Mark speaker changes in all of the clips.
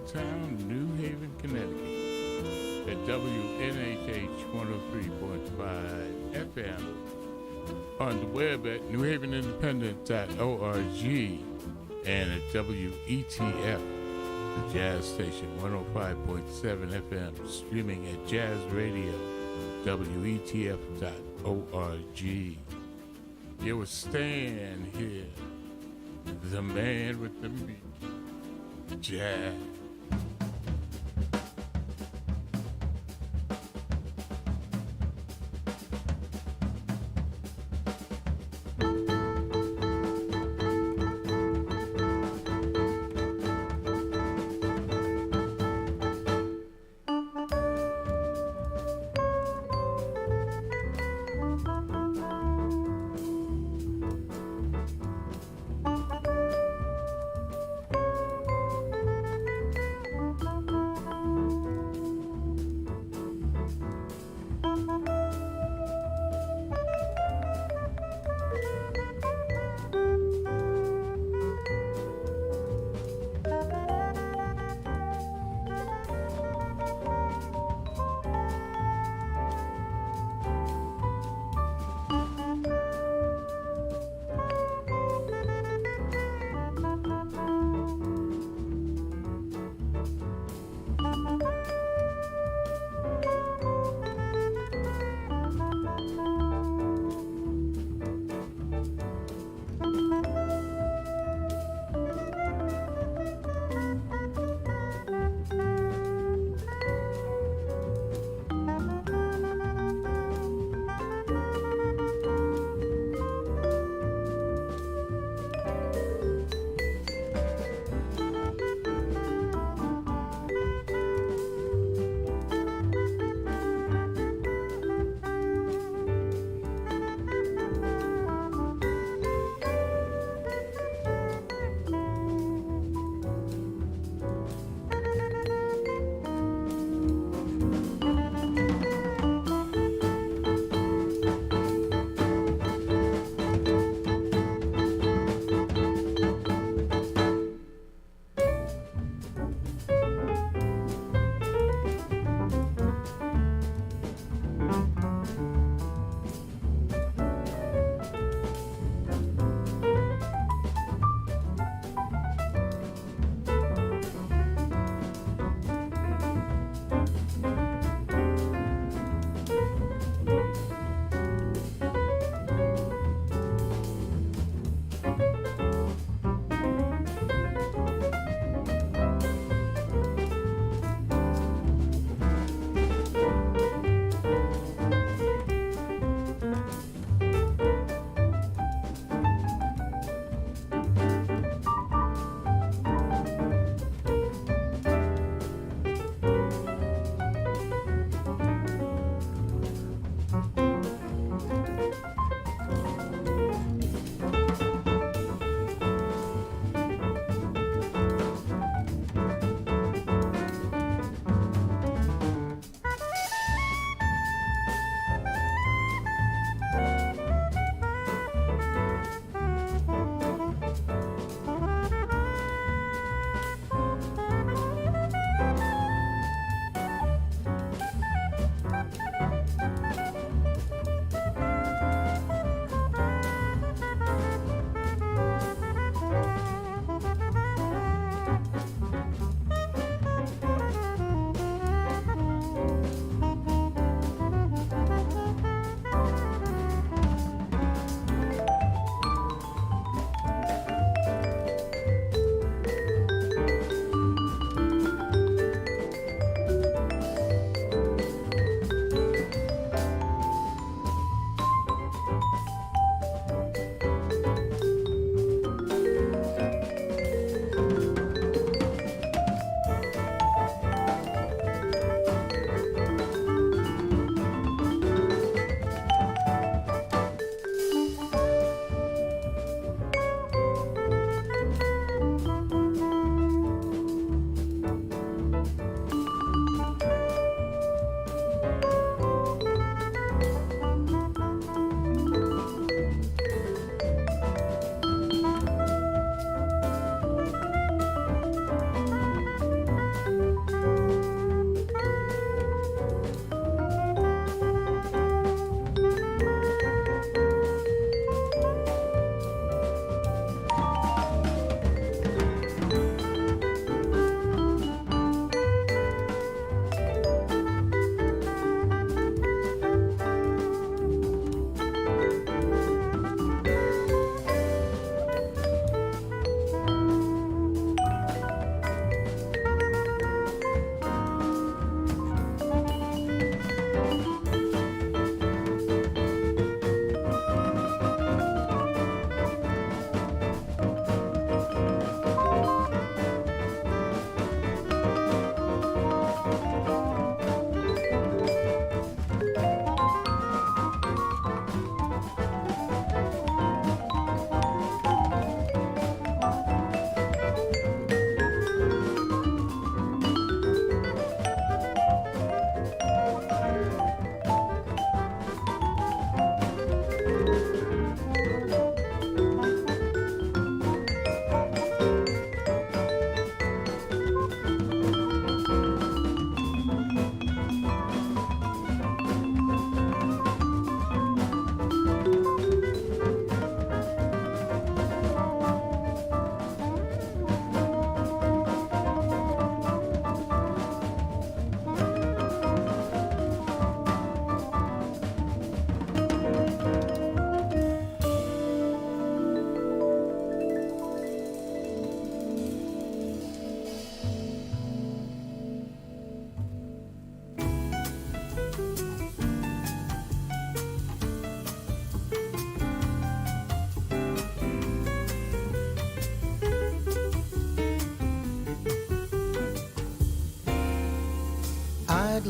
Speaker 1: downtown New Haven, Connecticut at WNHH 103.5 FM, on the web at newhavenindependent.org, and at WETF, the jazz station 105.7 FM, streaming at jazzradio.wetf.org. You will stand here, the man with the meat, jazz.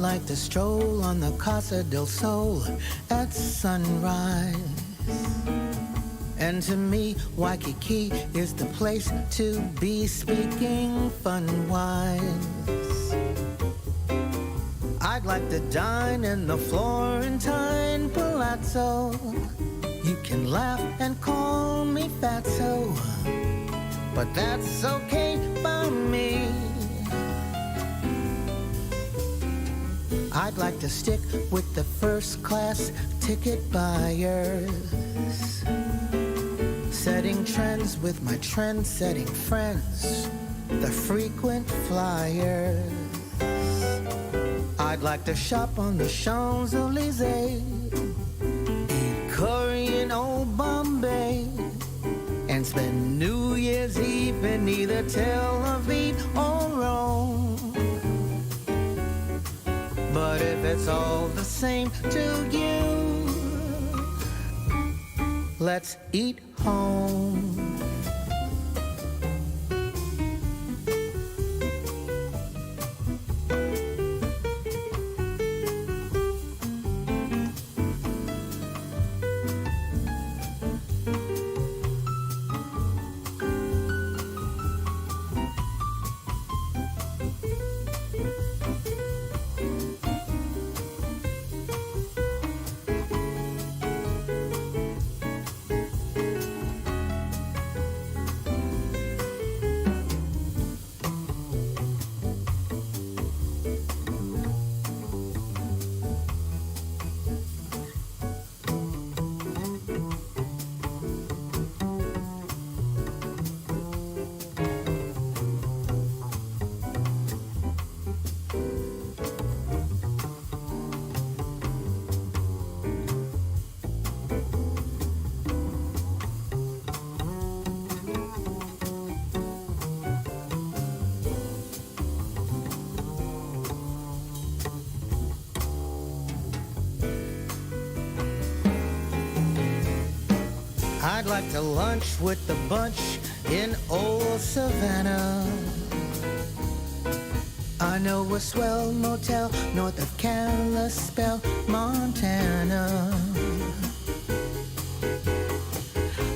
Speaker 2: like to stroll on the Casa del Sol at sunrise. And to me, Waikiki is the place to be, speaking fun-wise. I'd like to dine in the Florentine Palazzo. You can laugh and call me fatso, but that's okay by me. I'd like to stick with the first class ticket buyers, setting trends with my trend-setting friends, the frequent flyers. I'd like to shop on the Champs-Elysees, eat curry in old Bombay, and spend New Year's Eve in either Tel Aviv or Rome. But if it's all the same to you, let's eat home. I'd like to lunch with the bunch in old Savannah. I know a swell motel north of Kalispell, Montana.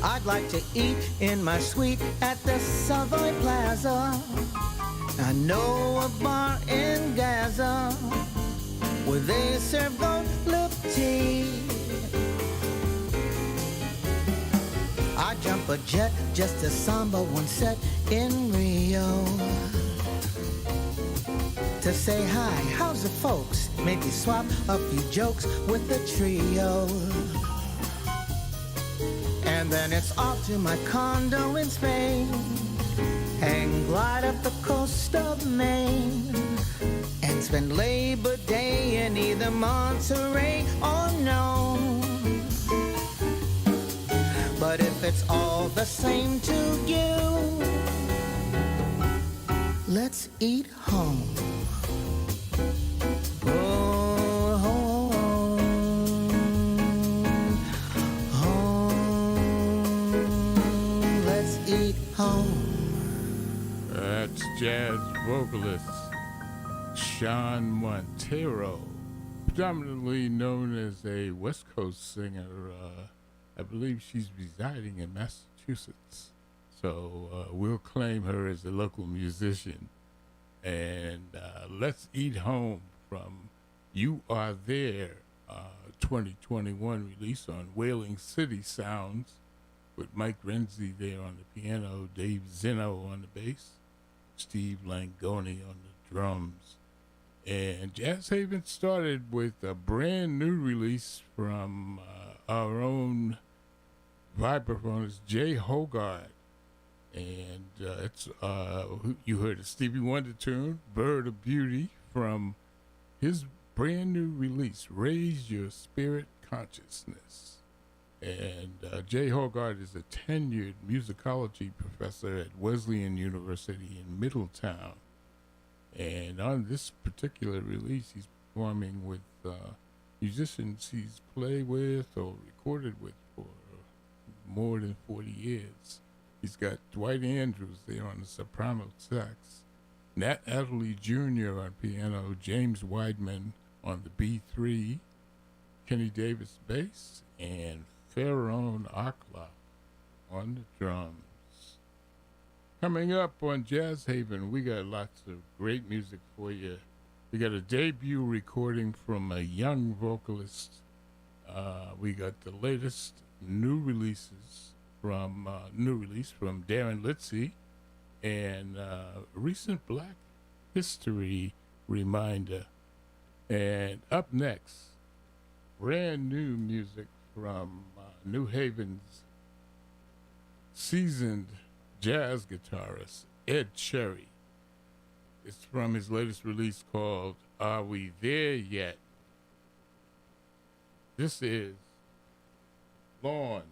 Speaker 2: I'd like to eat in my suite at the Savoy Plaza. I know a bar in Gaza where they serve gold lip tea. I jump a jet just to samba one set in Rio, to say hi, how's the folks? Maybe swap a few jokes with the trio. And then it's off to my condo in Spain, hang glide up the coast of Maine, and spend Labor Day in either Monterey or Nome. But if it's all the same to you, let's eat home. Oh, home, home, let's eat home.
Speaker 1: That's jazz vocalist Sean Montero, predominantly known as a West Coast singer. I believe she's residing in Massachusetts, so we'll claim her as a local musician. And Let's Eat Home from You Are There, 2021 release on Whaling City Sounds, with Mike Renzi there on the piano, Dave Zeno on the bass, Steve Langoni on the drums. And Jazz Haven started with a brand new release from our own vibraphonist Jay Hogarth, and it's you heard a Stevie Wonder tune, "Bird of Beauty," from his brand new release, "Raise Your Spirit Consciousness." And Jay Hogarth is a tenured musicology professor at Wesleyan University in Middletown, and on this particular release, he's performing with musicians he's played with or recorded with for more than 40 years. He's got Dwight Andrews there on the soprano sax, Nat Adderley Jr. on piano, James Weidman on the B3, Kenny Davis bass, and Farron Akla on the drums. Coming up on Jazz Haven, we got lots of great music for you. We got a debut recording from a young vocalist. We got the latest new release from Darren Litzy, and recent Black History reminder. And up next, brand new music from New Haven's seasoned jazz guitarist Ed Cherry. It's from his latest release called Are We There Yet? This is Lawns.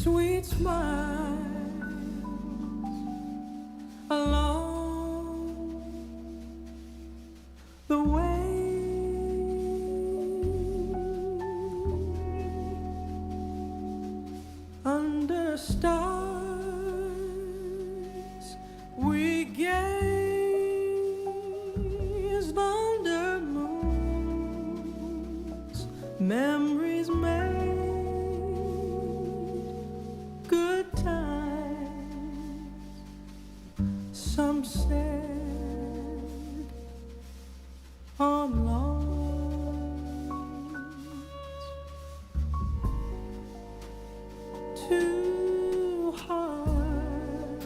Speaker 3: sweet smiles along the way. Under stars we gazed, under moons memories made, good times some said on lawns. Two hearts,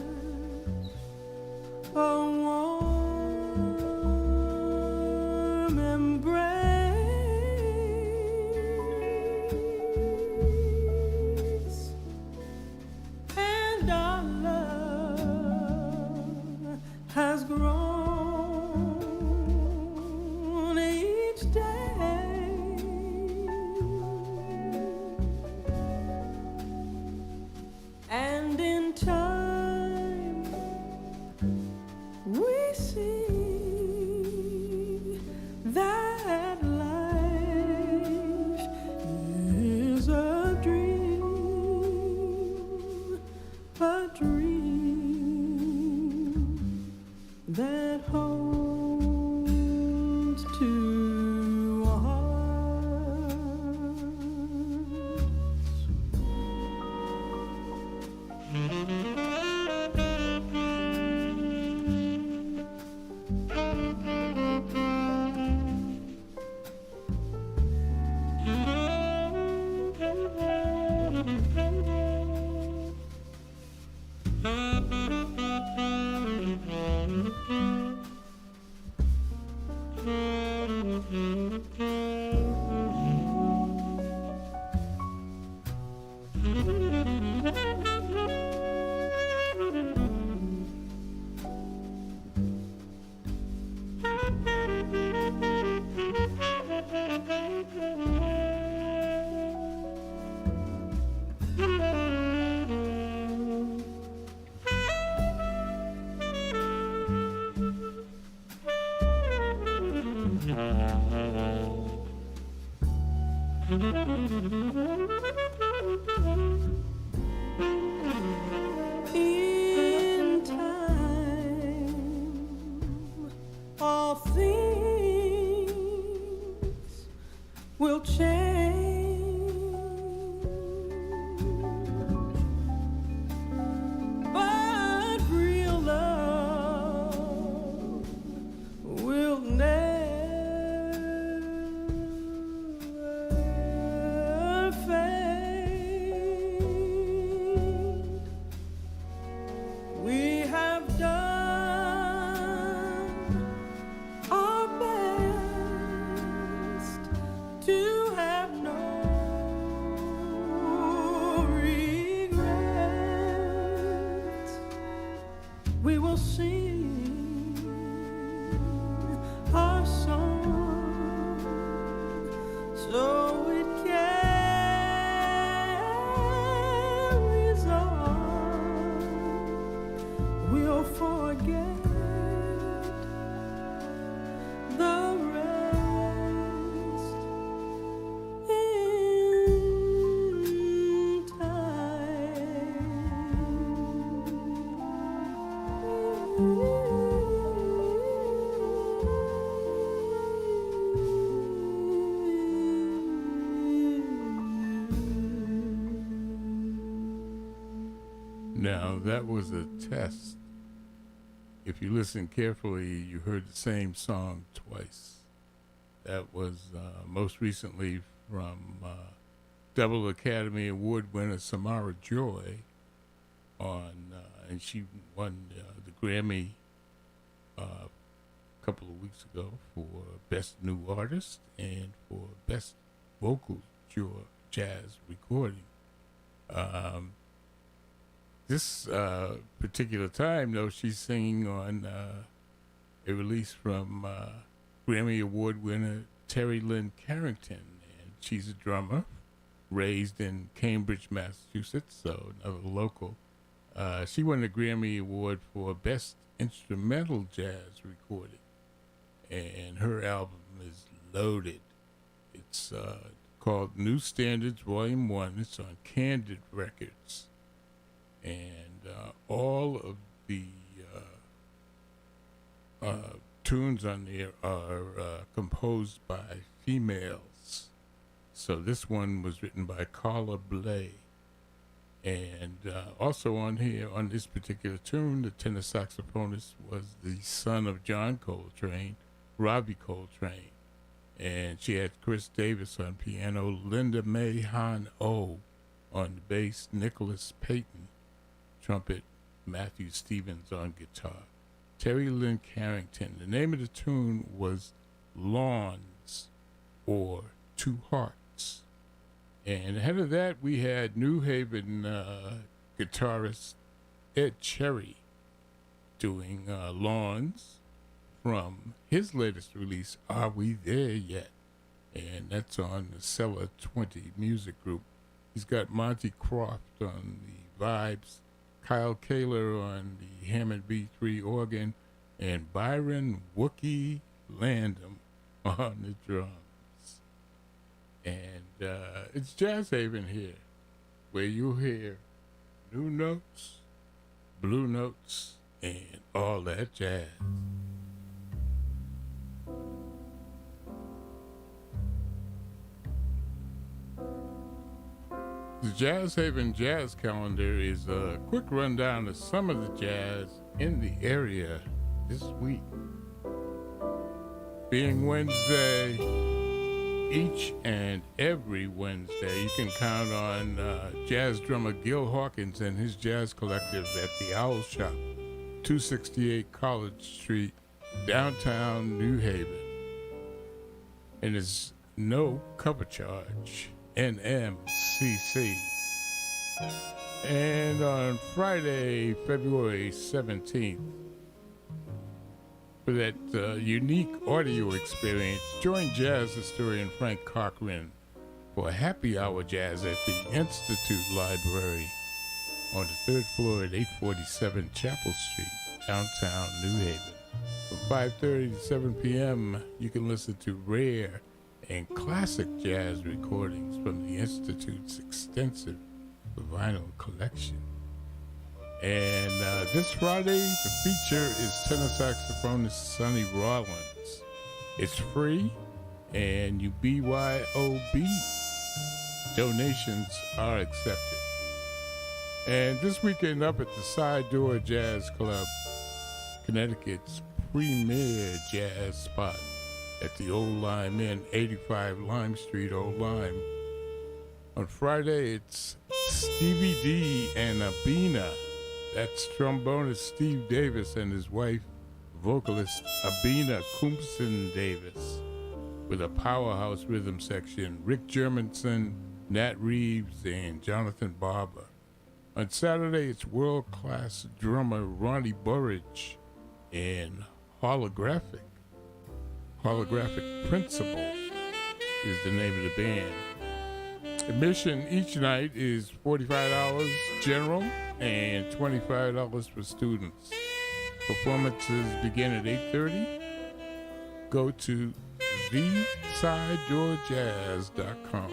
Speaker 3: a warm embrace, and our love has grown each day. And in time we see that life is a dream that holds two hearts. In time, all things will change, but real love will never fade. We have done our best to have no regrets. We will sing our song so it carries on. We'll forget the rest in
Speaker 1: Now, that was a test. If you listen carefully, you heard the same song twice. That was most recently from double Academy Award winner Samara Joy and she won the Grammy a couple of weeks ago for Best New Artist and for Best Vocal Jazz Recording. This particular time, though, she's singing on a release from Grammy Award winner Terry Lynn Carrington, and she's a drummer. raised in Cambridge, Massachusetts, so another local. She won the Grammy Award for Best Instrumental Jazz Recording, and her album is loaded. It's called New Standards Volume 1. It's on Candid Records, and all of the tunes on there are composed by females. So this one was written by Carla Bley. And also on here, on this particular tune, the tenor saxophonist was the son of John Coltrane, Robbie Coltrane. And she had Chris Davis on piano, Linda May Han O on the bass, Nicholas Payton, trumpet, Matthew Stevens on guitar, Terry Lynn Carrington. The name of the tune was Lawns or Two Hearts. And ahead of that, we had New Haven guitarist Ed Cherry doing Lawns from his latest release, Are We There Yet? And that's on the Cellar 20 Music Group. He's got Monty Croft on the vibes, Kyle Kaler on the Hammond B3 organ, and Byron Wookie Landham on the drums. And it's Jazz Haven here, where you'll hear new notes, blue notes, and all that jazz. The Jazz Haven Jazz Calendar is a quick rundown of some of the jazz in the area this week. Being Wednesday, each and every Wednesday, you can count on jazz drummer Gil Hawkins and his jazz collective at the Owl Shop, 268 College Street, downtown New Haven. And there's no cover charge. NMCC. And on Friday, February 17th, for that unique audio experience, join jazz historian Frank Cochran for a happy hour jazz at the Institute Library on the 3rd floor at 847 Chapel Street, downtown New Haven. From 5:30 to 7 p.m., you can listen to rare and classic jazz recordings from the Institute's extensive vinyl collection. And this Friday, the feature is tenor saxophonist Sonny Rollins. It's free, and you BYOB. Donations are accepted. And this weekend up at the Side Door Jazz Club, Connecticut's premier jazz spot, at the Old Lime Inn, 85 Lime Street, Old Lime. On Friday, it's Stevie D and Abina. That's trombonist Steve Davis and his wife, vocalist Abina Kumpson Davis, with a powerhouse rhythm section, Rick Germanson, Nat Reeves, and Jonathan Barber. On Saturday, it's world-class drummer Ronnie Burridge and Holographic Principle is the name of the band. Admission each night is $45 general and $25 for students. Performances begin at 8:30. Go to thesidedoorjazz.com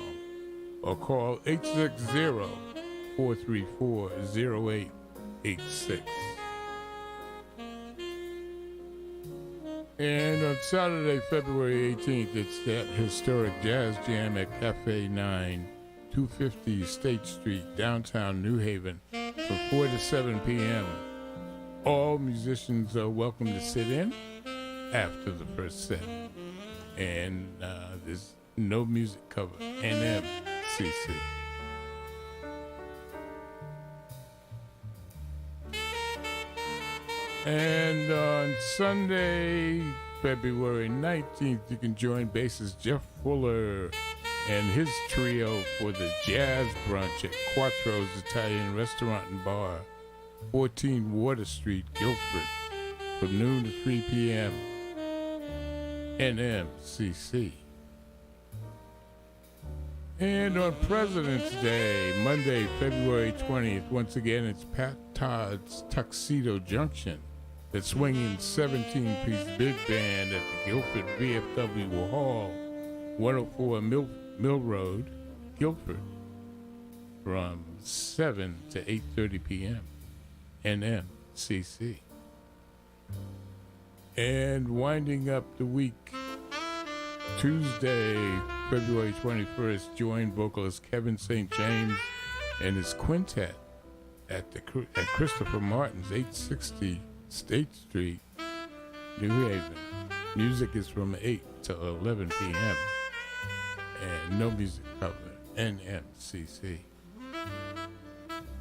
Speaker 1: or call 860-434-0886. And on Saturday, February 18th, it's that historic jazz jam at Cafe 9, 250 State Street, downtown New Haven, from 4 to 7 p.m. All musicians are welcome to sit in after the first set. And there's no music cover, NMCC. And on Sunday, February 19th, you can join bassist Jeff Fuller and his trio for the Jazz Brunch at Quattro's Italian Restaurant and Bar, 14 Water Street, Guilford, from noon to 3 p.m. NMCC. And on President's Day, Monday, February 20th, once again, it's Pat Todd's Tuxedo Junction. The swinging 17-piece big band at the Guilford VFW Hall, 104 Mill Road, Guilford, from 7 to 8:30 p.m. NMCC. And winding up the week, Tuesday, February 21st, join vocalist Kevin St. James and his quintet at Christopher Martin's 860 State Street, New Haven. Music is from 8 to 11 p.m. and no music covered, NMCC.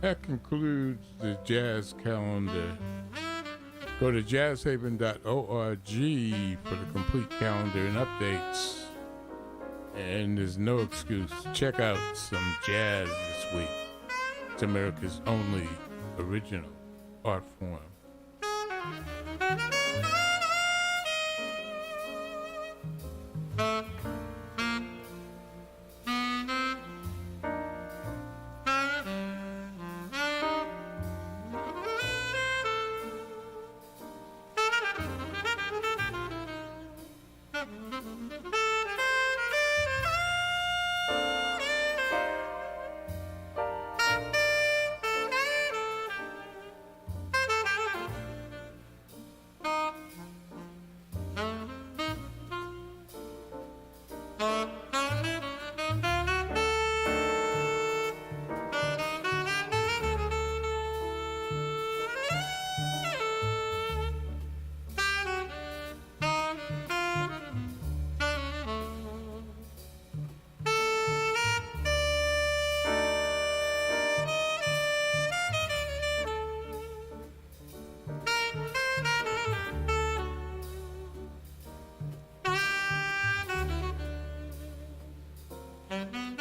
Speaker 1: That concludes the jazz calendar. Go to jazzhaven.org for the complete calendar and updates. And there's no excuse. Check out some jazz this week. It's America's only original art form.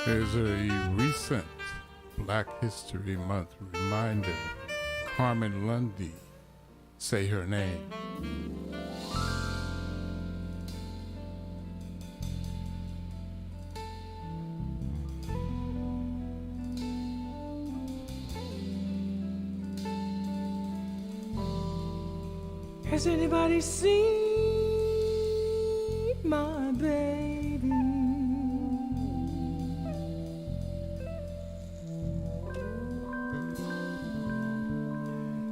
Speaker 1: There's a recent Black History Month reminder. Carmen Lundy, Say Her Name.
Speaker 3: Has anybody seen my baby?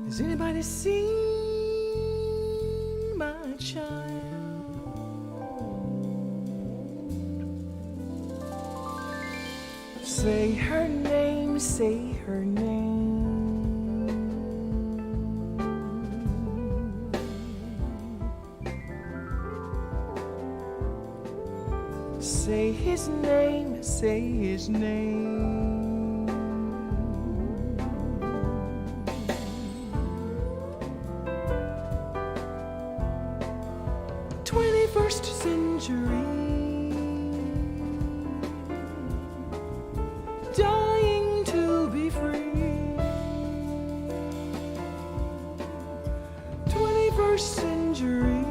Speaker 3: Has anybody seen my child? Say her name, say her name. Say his name, say his name. 21st century, dying to be free. 21st century,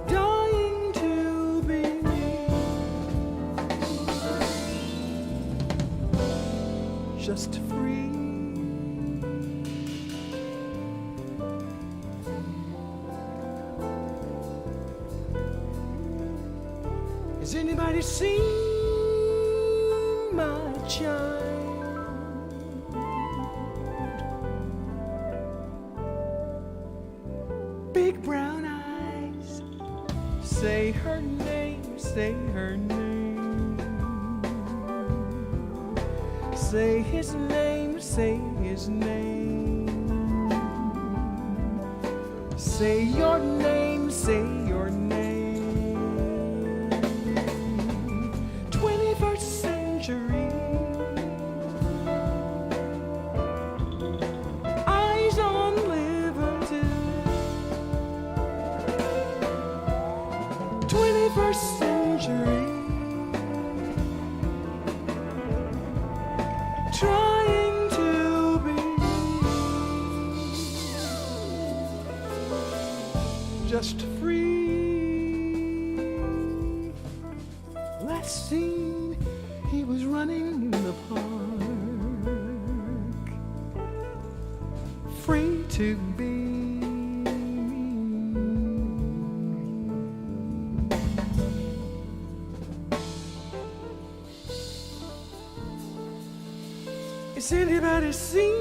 Speaker 3: dying to be just free. Has anybody seen my child? Big brown eyes. Say her name, say her name. Say his name, say his name. Say your name, say your name. 21st century, eyes on liberty. 21st century, trying to be just free. to be. Has anybody seen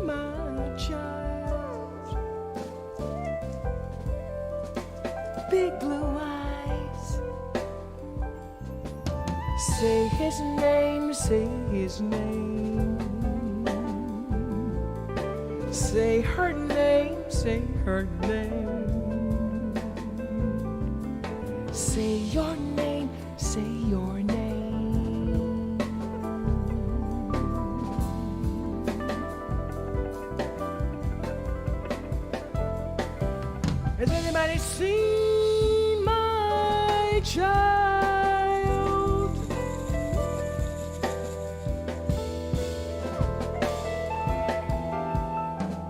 Speaker 3: my child? Big blue eyes. Say his name, say his name. Say her name, say her name. Say your name, say your name. Has anybody seen my child?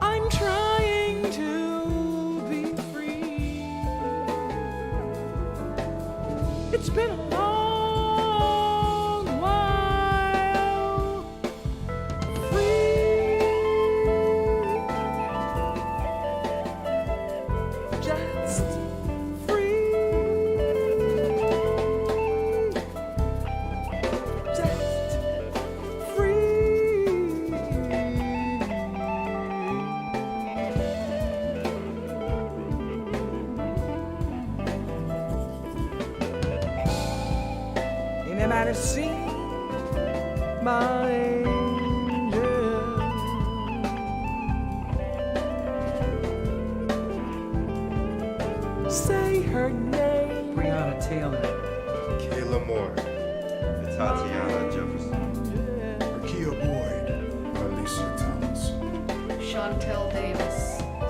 Speaker 3: I'm trying to be free. It's been a long while. Free. Just free. Just free. Anybody seen my angel? Say her name.
Speaker 4: Breonna Taylor,
Speaker 5: Kayla Moore, Tatiana Jefferson,
Speaker 6: Kia Boyd, Alicia Thomas,
Speaker 7: Chantel Davis.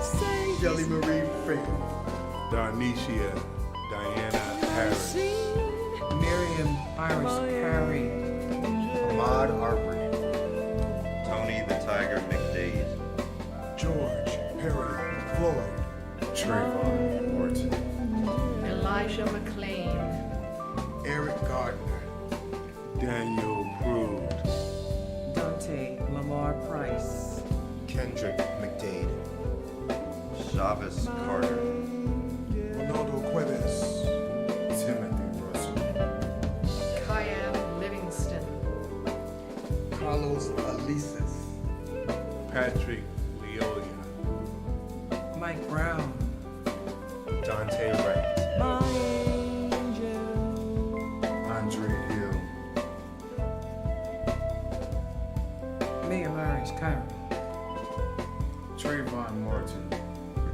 Speaker 2: Say
Speaker 6: Kelly Marie Fagan, Darnicia Diana Harris,
Speaker 4: Miriam Iris Carey,
Speaker 5: Ahmad Arbery, Tony the Tiger McDade,
Speaker 6: George Perry Floyd, Trayvon Martin,
Speaker 7: Elijah McLean.
Speaker 6: Eric Gardner, Daniel Prude,
Speaker 4: Dante Lamar Price,
Speaker 5: Kendrick McDade, Chavez Carter,
Speaker 6: Ronaldo Cuevas, Timothy Russell,
Speaker 7: Kyan Livingston.
Speaker 6: Carlos Alices, Patrick Leolia,
Speaker 4: Mike Brown,
Speaker 5: Dante Wright,
Speaker 2: my angel.
Speaker 6: Andre Hill,
Speaker 4: Mayor Maris Kyrie,
Speaker 6: Trayvon Martin,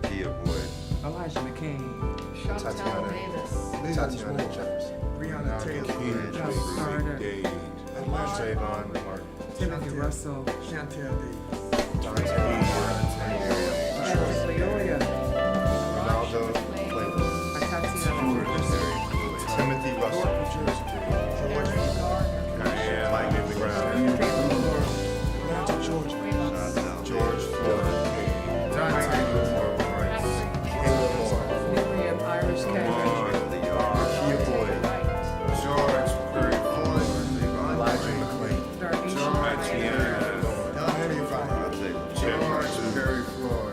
Speaker 5: Kia Boyd,
Speaker 4: Elijah McCain,
Speaker 7: Chantel
Speaker 5: Tatiana.
Speaker 7: Davis.
Speaker 5: Tatiana Jefferson,
Speaker 6: Breonna Taylor,
Speaker 4: John Carter,
Speaker 5: Trayvon Martin,
Speaker 4: Timothy Russell,
Speaker 6: Chantel Davis,
Speaker 5: Dante
Speaker 4: Patrick Leoya,
Speaker 5: Ronaldo Cuevas,
Speaker 4: Tatiana Jefferson,
Speaker 5: Timothy Russell, Mike Brown,
Speaker 6: George
Speaker 5: George Floyd,
Speaker 6: Dante Moore,
Speaker 5: Kayla Moore,
Speaker 4: Miriam Iris Carey,
Speaker 5: Kia Boyd,
Speaker 6: George Perry Floyd,
Speaker 5: Elijah McLean,
Speaker 4: Darnisha
Speaker 6: George Perry Floyd,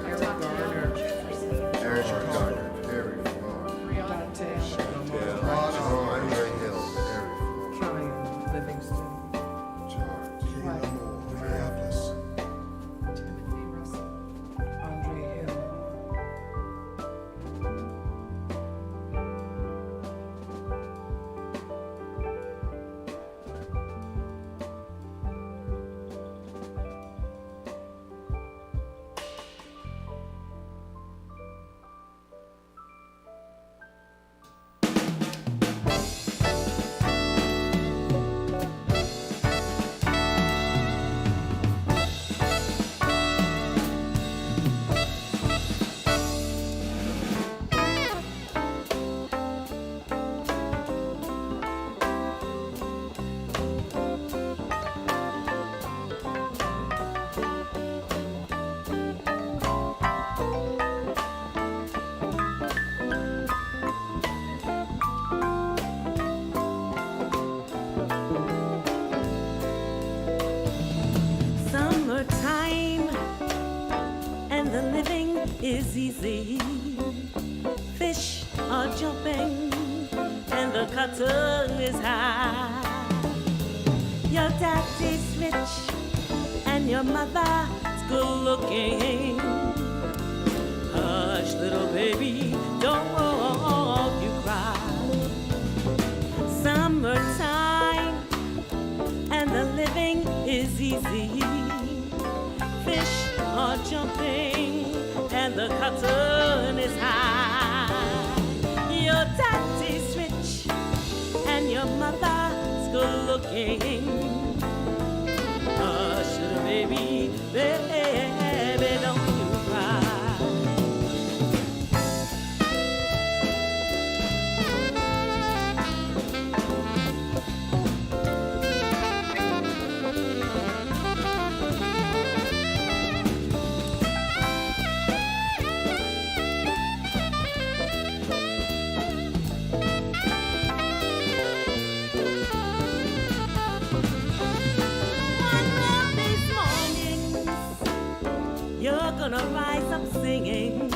Speaker 8: is easy. Fish are jumping and the cotton is high. Your daddy's rich and your mother's good looking. Hush, little baby, don't you cry. Summertime and the living is easy. Fish are jumping and the cotton is high. Your daddy's rich and your mother's good looking. Hush, little baby, baby, don't you cry. You're gonna rise up singing.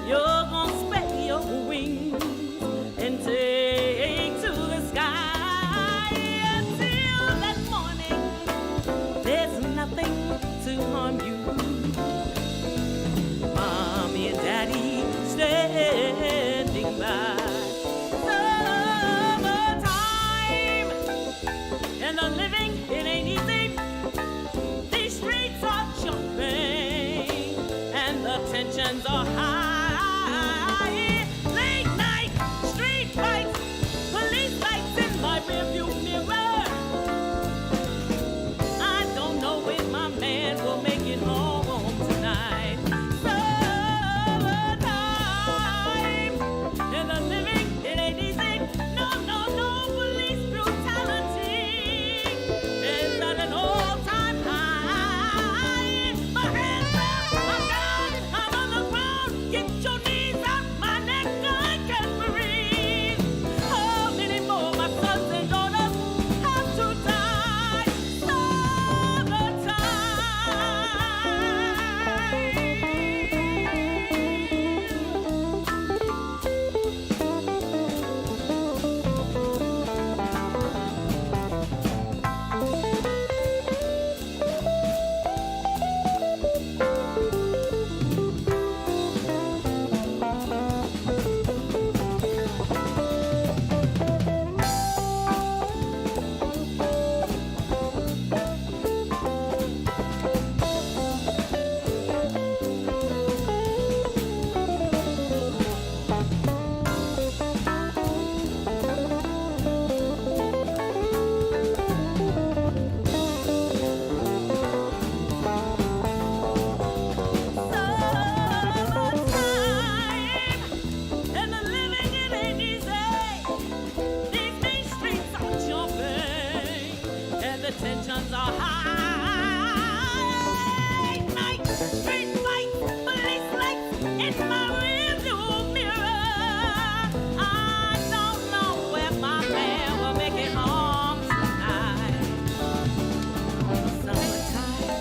Speaker 8: You're gonna spread your wings and take to the sky. Until that morning, there's nothing to harm you. Mommy and Daddy standing by. Summertime and the living, it ain't easy. These streets are jumping and the tensions are high. Late night, street fights, police lights in my rearview mirror. I don't know if my man will make it home tonight. Summertime and the living, it ain't easy. No, no, no, police brutality is at an all-time high. My hands up, I'm down, I'm on the ground. Get your knees out, my neck, I can't breathe. How many more my sons and daughters have to die? And the living, it ain't easy. These main streets are jumping and the tensions are high. Night, street fights, police lights in my rearview mirror. I don't know where my man will make it home tonight. Summertime.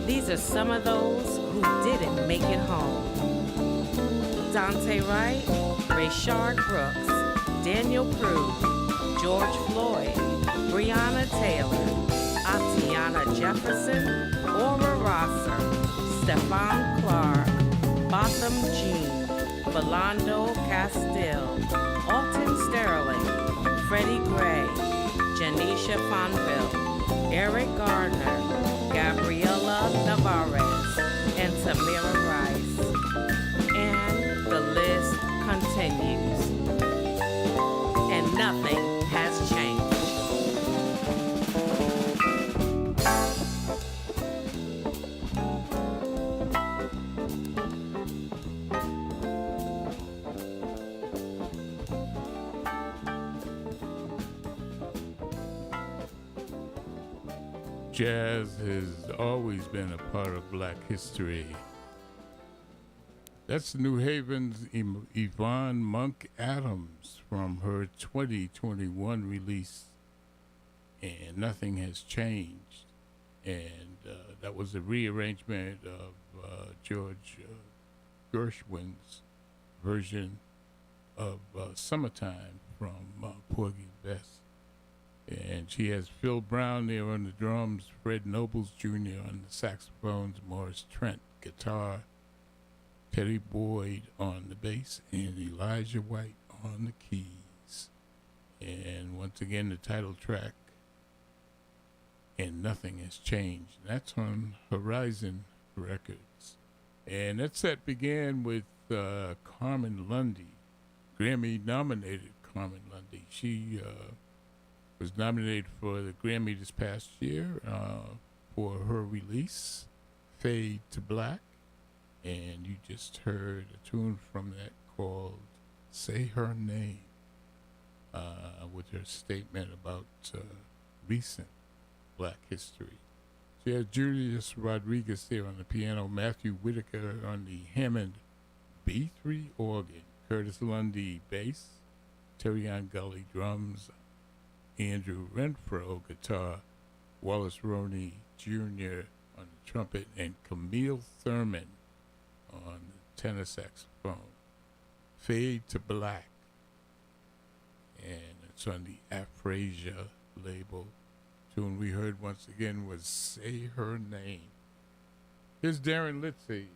Speaker 8: These are some of those who didn't make it home. Dante Wright, Rayshard Brooks, Daniel Prue, George Floyd, Breonna Taylor, Atiana Jefferson, Aura Rosser, Stephon Clark, Botham Jean, Philando Castile, Alton Sterling, Freddie Gray, Janisha Fonville, Eric Gardner, Gabriela Navarez, and Tamira Rice. And the list continues. And nothing has changed.
Speaker 1: Jazz has always been a part of black history. That's New Haven's Yvonne Monk Adams from her 2021 release, And Nothing Has Changed. and that was a rearrangement of George Gershwin's version of Summertime from Porgy and Bess. And she has Phil Brown there on the drums, Fred Nobles Jr. on the saxophones, Morris Trent guitar, Teddy Boyd on the bass, and Elijah White on the keys. And once again, the title track, And Nothing Has Changed. That's on Horizon Records. And that set began with Carmen Lundy, Grammy-nominated Carmen Lundy. She was nominated for the Grammy this past year for her release, Fade to Black. And you just heard a tune from that called Say Her Name, with her statement about recent Black history. She has Julius Rodriguez there on the piano, Matthew Whitaker on the Hammond B3 organ, Curtis Lundy bass, Terry Ann Gully drums, Andrew Renfro guitar, Wallace Roney Jr. on the trumpet, and Camille Thurman on the tenor saxophone. Fade to Black, and it's on the Aphrasia label. Tune we heard once again was Say Her Name. Here's Darren Litzy.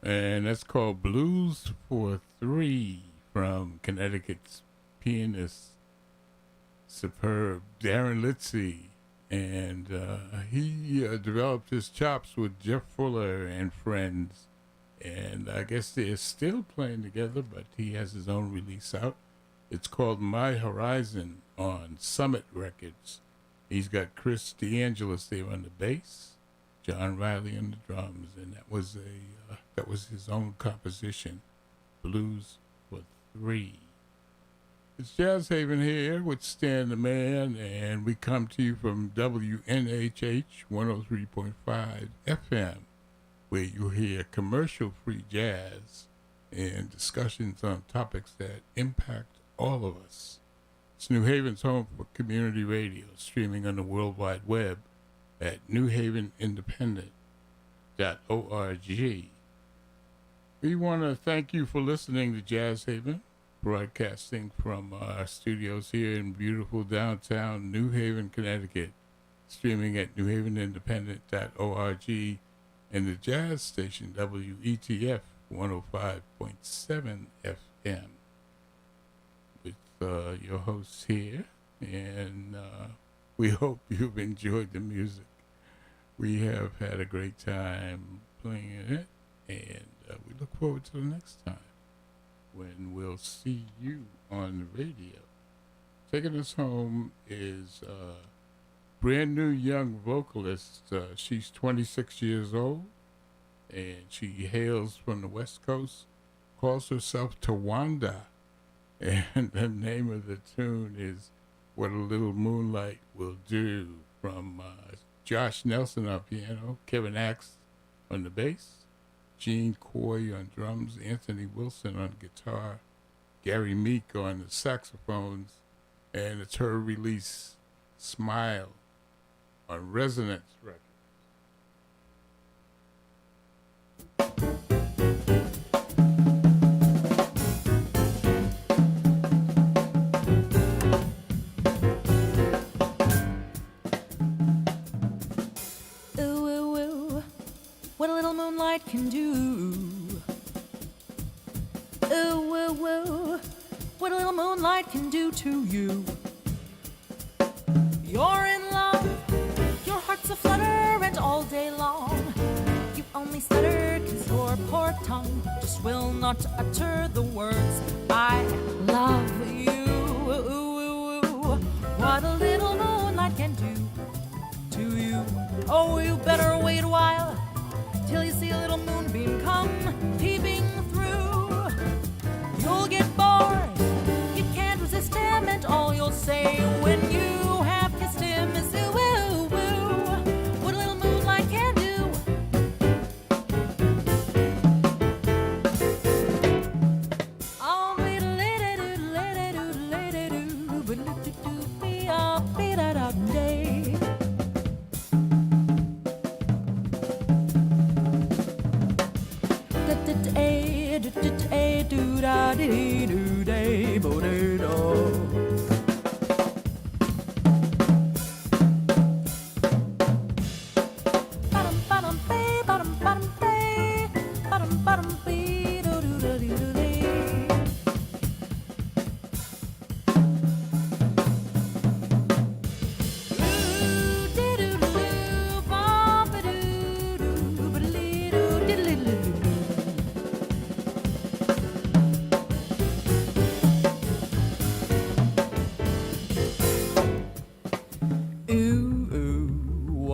Speaker 1: and that's called Blues for Three from Connecticut's pianist, superb Darren Litzy. And he developed his chops with Jeff Fuller and friends. And I guess they're still playing together, but he has his own release out. It's called My Horizon on Summit Records. He's got Chris DeAngelis there on the bass, John Riley on the drums, and that was his own composition, Blues for Three. It's Jazz Haven here with Stan the Man, and we come to you from WNHH 103.5 FM, where you hear commercial-free jazz and discussions on topics that impact all of us. It's New Haven's home for community radio, streaming on the World Wide Web at newhavenindependent.org. We want to thank you for listening to Jazz Haven, broadcasting from our studios here in beautiful downtown New Haven, Connecticut, streaming at newhavenindependent.org, and the jazz station WETF 105.7 FM with your hosts here, and we hope you've enjoyed the music. We have had a great time playing it, and we look forward to the next time when we'll see you on the radio. Taking us home is brand new young vocalist. She's 26 years old, and she hails from the West Coast, calls herself Tawanda, and the name of the tune is What a Little Moonlight Will Do, from Josh Nelson on piano, Kevin Axe on the bass, Gene Coy on drums, Anthony Wilson on guitar, Gary Meek on the saxophones, and it's her release, Smile, on Resonance Records.
Speaker 8: Ooh, ooh, ooh, what a little moonlight can do. Ooh, ooh, ooh, what a little moonlight can do to you. You're in love, your heart's aflutter, and all day long you only stutter 'cause your poor tongue just will not utter the words I love you. Ooh, ooh, ooh, what a little moonlight can do to you. Oh, you better wait a while till you see a little moonbeam come peeping through. You'll get bored, you can't resist him, and all you'll say when you have kissed him is ooh, ooh, ooh, what a little moonlight can do. Oh, be-da-lady-doo-lady-doo-lady-doo, be-da-da-da-day.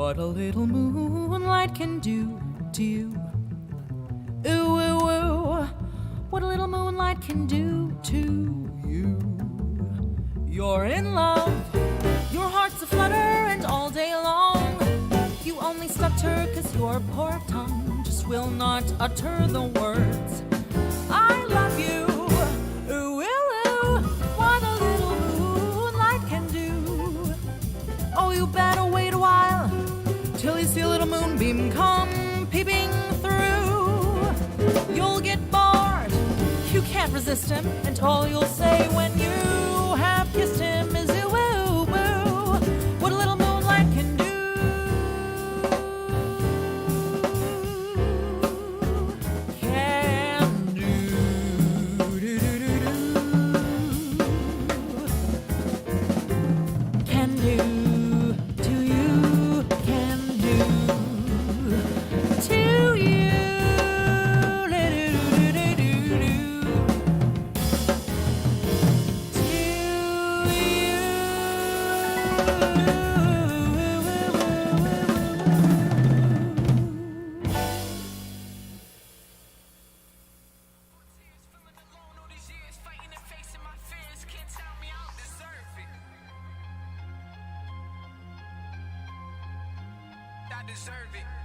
Speaker 8: What a little moonlight can do to you. Ooh, ooh, ooh, what a little moonlight can do to you. You're in love, your heart's aflutter, and all day long you only stutter 'cause your poor tongue just will not utter the words I love you. Ooh, ooh, ooh, what a little moonlight can do. Oh, you better wait a while till you see a little moonbeam come peeping through. You'll get bored, you can't resist him, and all you'll say when you have kissed him is ooh, ooh, ooh, what a little moonlight can do. Can
Speaker 9: I deserve it.